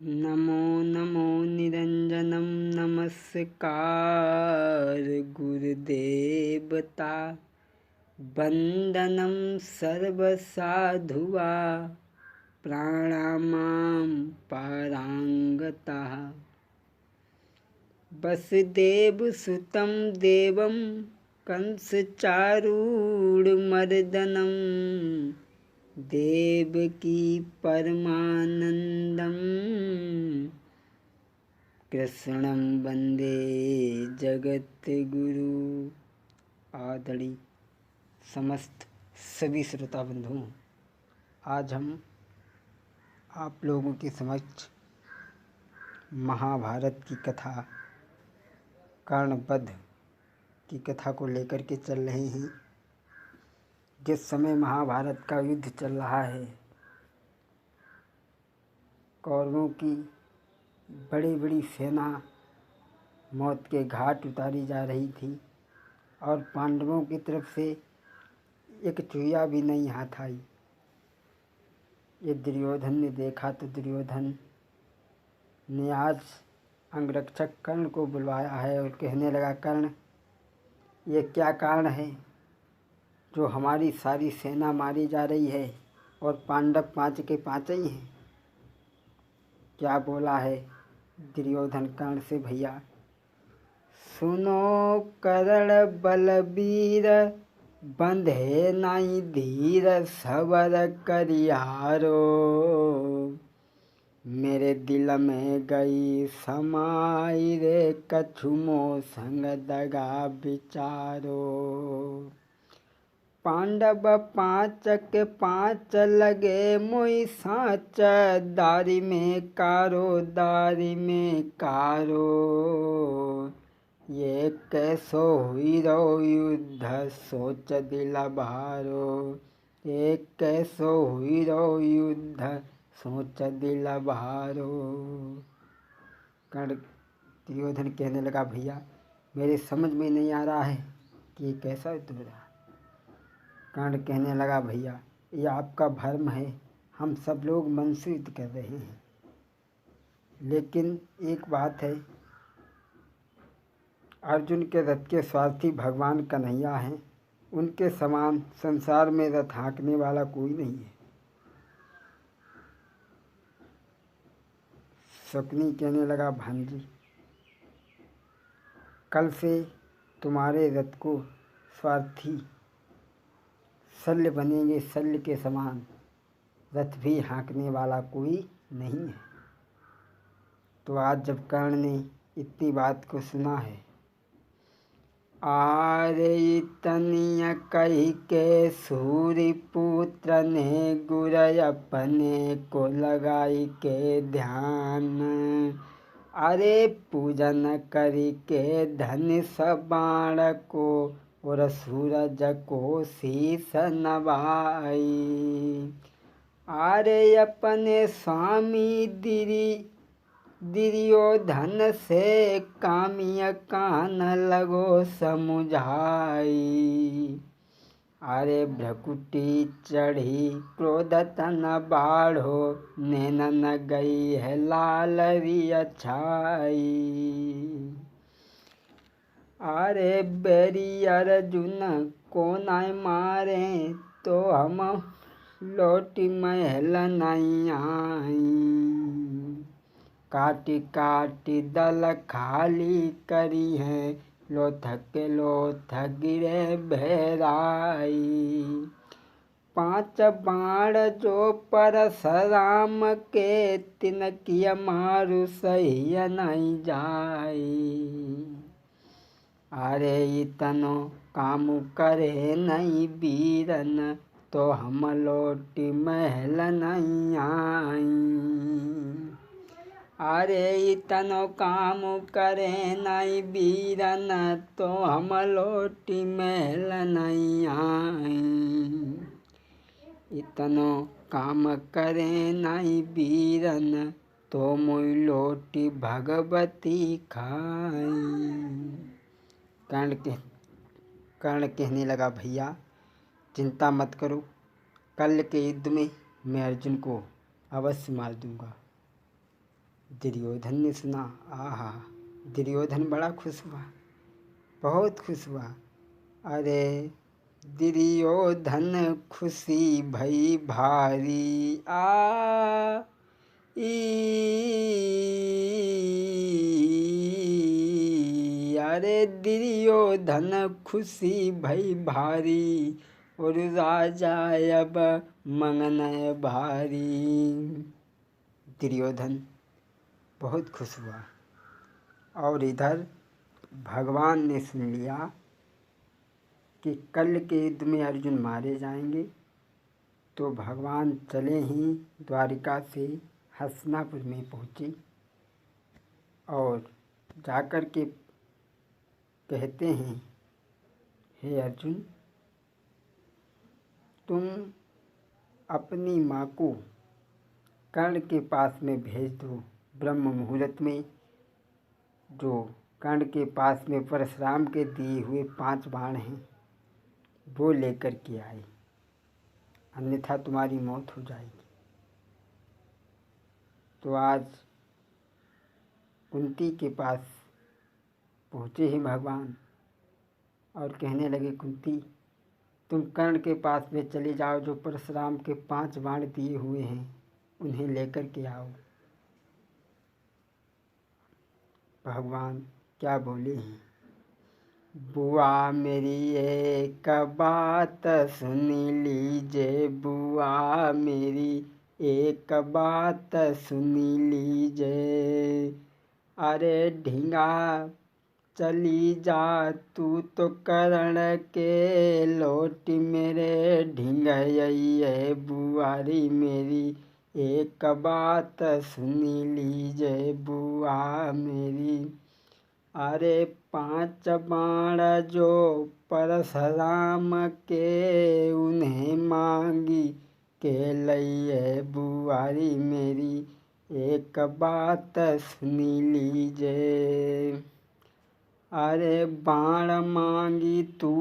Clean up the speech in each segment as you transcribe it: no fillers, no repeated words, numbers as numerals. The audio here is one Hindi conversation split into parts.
नमो नमो निरंजनम नमस्कार गुरुदेवता वंदनम सर्वसाधुवा प्राणामां पारांगता वसुदेवसुतं देवं कंसचारूढमर्दनं देवकी परमानंदं कृष्णं वंदे जगद्गुरु। आदरणीय समस्त सभी श्रोता बंधुओं, आज हम आप लोगों के समक्ष महाभारत की कथा कर्णवध की कथा को लेकर के चल रहे हैं। जिस समय महाभारत का युद्ध चल रहा है, कौरवों की बड़ी बड़ी सेना मौत के घाट उतारी जा रही थी और पांडवों की तरफ से एक चुहिया भी नहीं हाथ आई। ये दुर्योधन ने देखा तो दुर्योधन ने आज अंगरक्षक कर्ण को बुलवाया है और कहने लगा, कर्ण, ये क्या कारण है जो हमारी सारी सेना मारी जा रही है और पांडव 5 के 5 ही हैं। क्या बोला है दुर्योधन कर्ण से, भैया सुनो कर्ण बलबीर, बंधे नाई धीर सबर करिहारो, मेरे दिल में गई समाई रे कछुमो संग दगा विचारो। पांडव 5 के 5 लगे मोई साँच, दारी में कारो, ये कैसो हुई रो युद्ध सोच दिल भारो, ये कैसो हुई रो युद्ध सोच दिल भारो। कर्ण दुर्योधन कहने लगा, भैया मेरे समझ में नहीं आ रहा है कि ये कैसा युद्ध हो रहा है। कर्ण कहने लगा, भैया ये आपका भ्रम है, हम सब लोग मन से युद्ध कर रहे हैं। लेकिन एक बात है, अर्जुन के रथ के स्वार्थी भगवान कन्हैया हैं, उनके समान संसार में रथ हाँकने वाला कोई नहीं है। शकुनी कहने लगा, भांजी कल से तुम्हारे रथ को स्वार्थी शल्य बनेंगे, शल्य के समान रथ भी हाँकने वाला कोई नहीं है। तो आज जब कर्ण ने इतनी बात को सुना है, आरे इतनिया कही के सूर्य पुत्र ने गुर अपने को लगाई के ध्यान, अरे पूजन करी के धनुष बाण को और सूरज को शीस नवाई, आरे अपने स्वामी दुर्योधन से कामिय कान लगो समुझाई, अरे भ्रकुटी चढ़ी क्रोध तन बाढ़ो, नैनन गई है लाल छाई, अरे बेरी अर्जुन को न मारे तो हम लौटी महल नहीं आई, काटी काटी दल खाली करी है, लोथ गिरे भैराई, 5 बाण जो परशुराम के, तिनकी मारु सही नहीं जाई, अरे इतनो काम करे नहीं वीरन, तो हम लौटी महल नहीं आई, अरे इतनो काम करे नहीं वीरन, तो हम लौटी महल नहीं आई, इतनो काम करे नहीं वीरन, तो मुई लौटी भगवती खाई। कर्ण कहने लगा, भैया चिंता मत करो, कल के युद्ध में मैं अर्जुन को अवश्य मार दूंगा। दुर्योधन ने सुना, आहा, दुर्योधन बड़ा खुश हुआ, बहुत खुश हुआ। अरे दुर्योधन खुशी भई भारी, ई अरे दुर्योधन खुशी भई भारी, और राजा अब मंगन भारी। दुर्योधन बहुत खुश हुआ। और इधर भगवान ने सुन लिया कि कल के युद्ध में अर्जुन मारे जाएंगे, तो भगवान चले ही द्वारिका से हस्तिनापुर में पहुँचे और जाकर के कहते हैं, हे अर्जुन, तुम अपनी माँ को कर्ण के पास में भेज दो। ब्रह्म मुहूर्त में जो कर्ण के पास में परशुराम के दिए हुए 5 बाण हैं, वो लेकर के आए, अन्यथा तुम्हारी मौत हो जाएगी। तो आज कुंती के पास पहुँचे ही भगवान और कहने लगे, कुंती, तुम कर्ण के पास में चले जाओ, जो परशुराम के 5 बाण दिए हुए हैं उन्हें लेकर के आओ। भगवान क्या बोले हैं, बुआ मेरी एक बात सुन लीजिए, बुआ मेरी एक बात सुन लीजिए। अरे ढींगा चली जा तू तो कर्ण के लौट, मेरे ढींगइये बुआरी मेरी एक बात सुन लीजिए, बुआ मेरी। अरे 5 बाण जो परशुराम के, उन्हें मांगी के लिए बुआरी मेरी एक बात सुन लीजिए। अरे बाण मांगी तू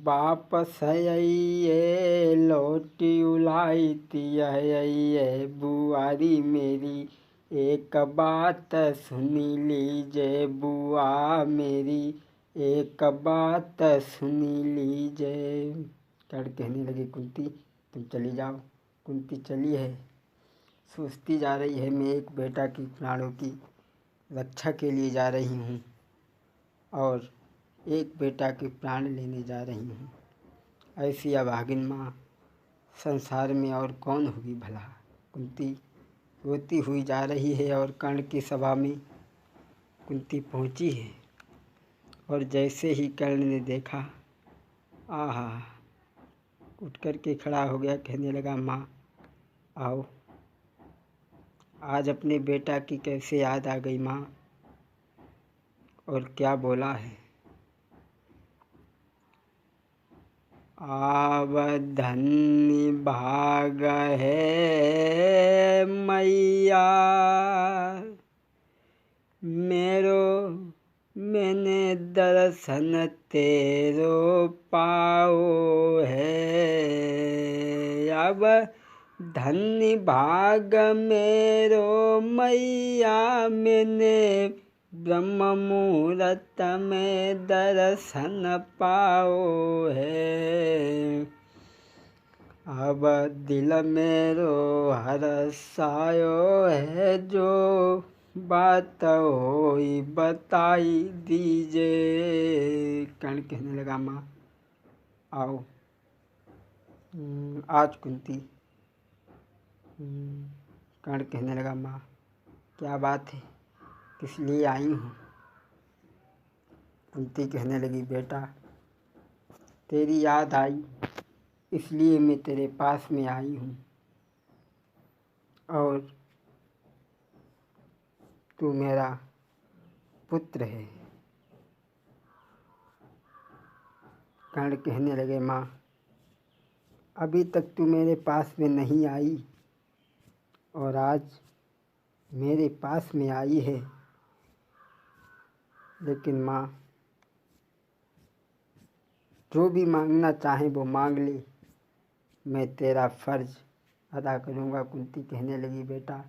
वापस आइए, लौटी उलाई तिये बुआरी मेरी एक बात सुन लीजिए, बुआ मेरी एक बात सुन लीजिए। कर्ण कहने लगे, कुंती तुम चली जाओ। कुंती चली है, सोचती जा रही है, मैं एक बेटा की प्राणों की रक्षा के लिए जा रही हूँ और एक बेटा के प्राण लेने जा रही हूँ। ऐसी अभागिन माँ संसार में और कौन होगी भला। कुंती रोती हुई जा रही है और कर्ण की सभा में कुंती पहुँची है और जैसे ही कर्ण ने देखा, आहा, उठ कर के खड़ा हो गया, कहने लगा, माँ आओ। आज अपने बेटा की कैसे याद आ गई माँ, और क्या बोला है। आवधन्य भाग है मैया, मेरो मैंने दर्शन तेरो पाओ है। अब धन्य भाग मेरो मैया, मैंने ब्रह्म मुहूर्त में दर्शन पाओ है। अब दिल मेरो हर्षायो है, जो बात होई बताई दीजिए। कर्ण कहने लगा, माँ आओ। आज कुंती। कर्ण कहने लगा, माँ क्या बात है, किस लिए आई हूँ। कुंती कहने लगी, बेटा तेरी याद आई इसलिए मैं तेरे पास में आई हूँ, और तू मेरा पुत्र है। कर्ण कहने लगे, माँ अभी तक तू मेरे पास में नहीं आई और आज मेरे पास में आई है, लेकिन माँ जो भी मांगना चाहे वो मांग ले, मैं तेरा फर्ज अदा करूँगा। कुंती कहने लगी, बेटा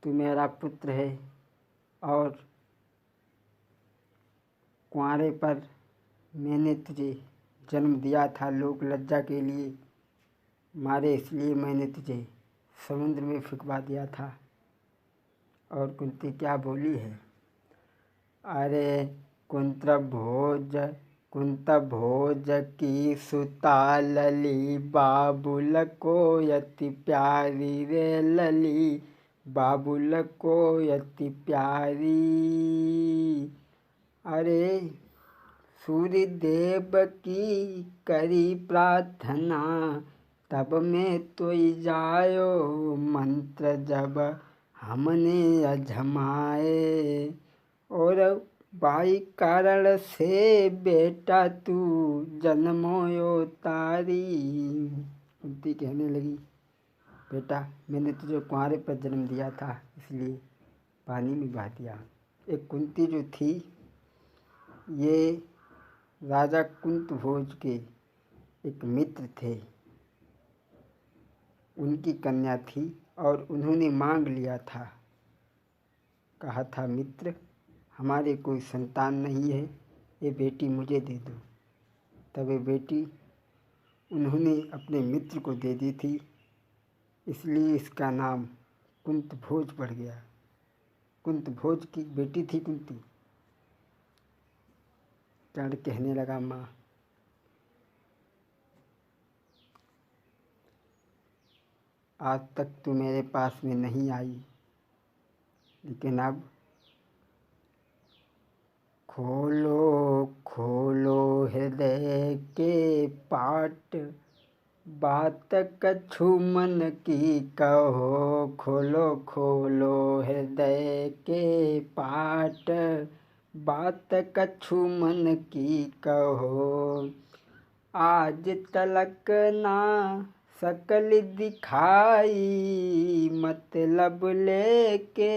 तू मेरा पुत्र है और कुंवारे पर मैंने तुझे जन्म दिया था, लोक लज्जा के लिए मारे इसलिए मैंने तुझे समुद्र में फेंकवा दिया था। और कुंती क्या बोली है, अरे कुंत भोज की सुता लली, बाबुल को यति प्यारी रे लली, बाबुल को यति प्यारी। अरे सूर्य देव की करी प्रार्थना, तब में तो जायो मंत्र जब हमने अजमाए, और बाई कारण से बेटा तू जन्मोयो तारी। कुंती कहने लगी, बेटा मैंने तुझे कुंवारे पर जन्म दिया था इसलिए पानी में बहा दिया। एक कुंती जो थी ये राजा कुंत भोज के एक मित्र थे, उनकी कन्या थी और उन्होंने मांग लिया था, कहा था मित्र हमारे कोई संतान नहीं है, ये बेटी मुझे दे दो। तब ये बेटी उन्होंने अपने मित्र को दे दी थी, इसलिए इसका नाम कुंत भोज पड़ गया। कुंत भोज की बेटी थी कुंती। कर्ण कहने लगा, माँ आज तक तू मेरे पास में नहीं आई, लेकिन अब खोलो खोलो हृदय के पाट, बात कछु मन की कहो, खोलो खोलो हृदय के पाट, बात कछु मन की कहो। आज तलक ना सकल दिखाई, मतलब लेके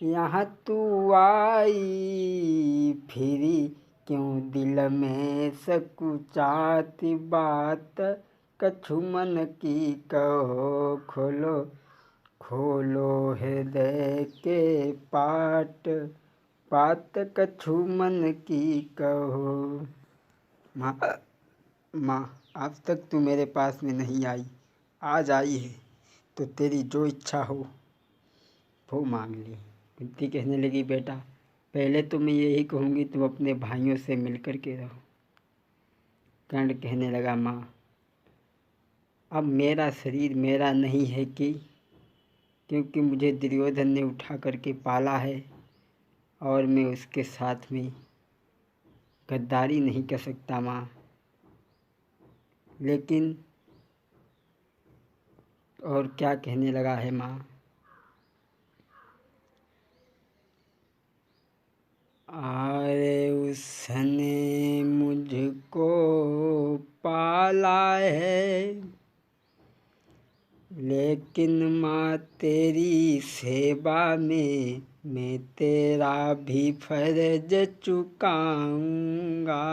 यहाँ तू आई, फिरी क्यों दिल में सकुचाती, बात कछु मन की कहो, खोलो खोलो हृदय के पाट, बात कछु मन की कहो। माँ आज तक तू मेरे पास में नहीं आई, आज आई है तो तेरी जो इच्छा हो वो मांग ले। कुंती कहने लगी, बेटा पहले तो मैं यही कहूँगी तुम अपने भाइयों से मिल कर के रहो। कर्ण कहने लगा, माँ अब मेरा शरीर मेरा नहीं है कि, क्योंकि मुझे दुर्योधन ने उठा करके पाला है और मैं उसके साथ में गद्दारी नहीं कर सकता माँ। लेकिन और क्या कहने लगा है माँ, अरे उसने मुझको पाला है, लेकिन माँ तेरी सेवा में मैं तेरा भी फर्ज चुकाऊंगा।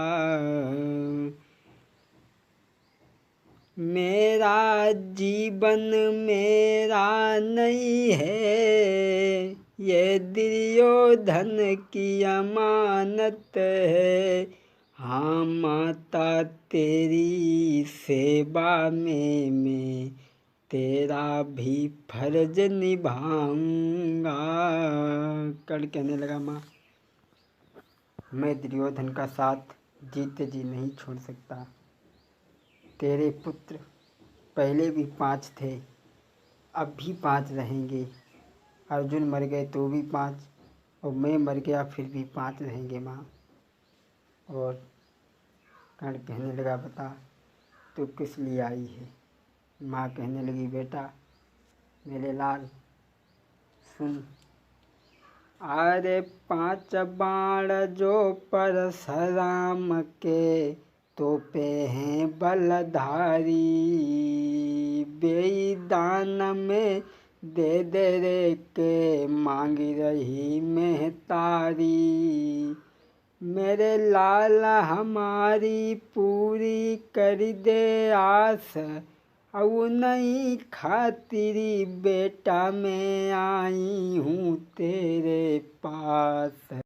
मेरा जीवन मेरा नहीं है, ये दुर्योधन की अमानत है। हाँ माता तेरी सेवा में मैं तेरा भी फर्ज निभाऊंगा। कर्ण कहने लगा, माँ मैं दुर्योधन का साथ जीते जी नहीं छोड़ सकता। तेरे पुत्र पहले भी 5 थे, अब भी 5 रहेंगे। अर्जुन मर गए तो भी 5, और मैं मर गया फिर भी 5 रहेंगे माँ। और कर्ण कहने लगा, बता तू किस लिए आई है। माँ कहने लगी, बेटा मेरे लाल सुन, अरे 5 बाण जो परशुराम के तोपे हैं बलधारी, बेई दान में दे दे रे के मांग रही मैं तारी। मेरे लाल हमारी पूरी कर दे आस, और नहीं खातिरी बेटा मैं आई हूँ तेरे पास।